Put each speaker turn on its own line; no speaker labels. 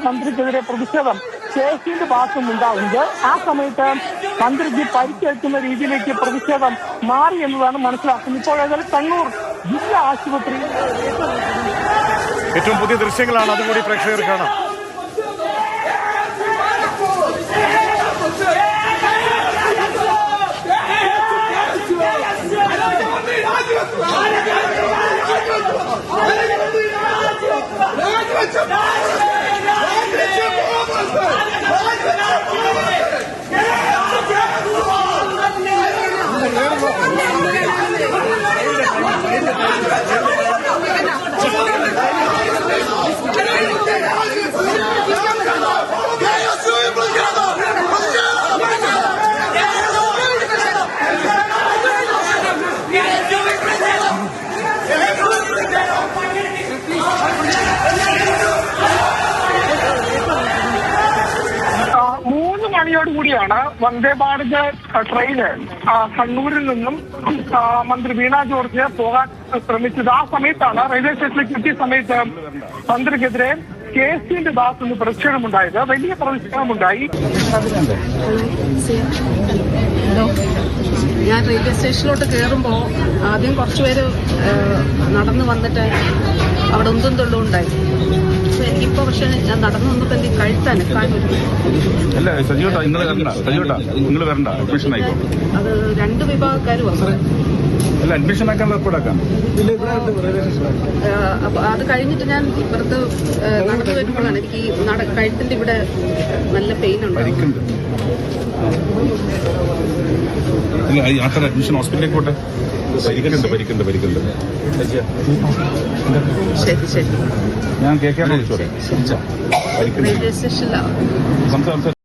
മന്ത്രിക്കെതിരെ പ്രതിഷേധം KSന്റെ ഭാഗത്തും ഉണ്ടാവുന്നത്. ആ സമയത്ത് മന്ത്രിക്ക് പരിക്കേൽക്കുന്ന രീതിയിലേക്ക് പ്രതിഷേധം മാറി എന്നതാണ് മനസ്സിലാക്കുന്നത്. ഇപ്പോൾ ഏതായാലും കണ്ണൂർ ജില്ലാ ആശുപത്രി
ഏറ്റവും പുതിയ ദൃശ്യങ്ങളാണ്, അതുകൂടി പ്രേക്ഷകർ കാണാം. കൂടിയാണ് വന്ദേ ഭാരത് ട്രെയിന് കണ്ണൂരിൽ നിന്നും മന്ത്രി വീണ ജോർജ് പോകാൻ ശ്രമിച്ചത്. ആ സമയത്താണ് റെയിൽവേ സ്റ്റേഷനിലേക്ക് എത്തിയ സമയത്ത് മന്ത്രിക്കെതിരെ KSന്റെ ഭാഗത്തുനിന്ന് പ്രതിഷേധമുണ്ടായത്. വലിയ പ്രതിഷേധമുണ്ടായി.
ഞാൻ റെയിൽവേ സ്റ്റേഷനിലോട്ട് കയറുമ്പോൾ ആദ്യം കുറച്ചുപേര് നടന്നു വന്നിട്ട് അവിടെ ഉന്തും തൊള്ളും ഉണ്ടായി. എനിക്കിപ്പോ പക്ഷെ ഞാൻ നടന്നു വന്നപ്പോ എനിക്ക് കഴുത്താനക്കാൻ
അല്ല സജിയോട്ടാ നിങ്ങൾ വരണ്ട അഡ്മിഷൻ ആയിക്കോ.
അത് രണ്ട് വിഭാഗക്കാരും വന്നത്.
അല്ല അഡ്മിഷൻ ആക്കാൻ റെക്കോർഡാക്കാം.
അപ്പൊ അത് കഴിഞ്ഞിട്ട് ഞാൻ ഇപ്പുറത്ത് നടന്നു വരുമ്പോഴാണ് എനിക്ക് ഈ കഴുത്തിന്റെ ഇവിടെ നല്ല പെയിൻ ഉണ്ട്.
അല്ല അത്ര അഡ്മിഷൻ ഹോസ്പിറ്റലിലേക്ക് പോട്ടെ. പരിക്കുണ്ട്.
ശരി
ഞാൻ കേൾക്കാൻ
റെയിൽവേ സ്റ്റേഷനിലാണ്.
സംസാരിച്ചു.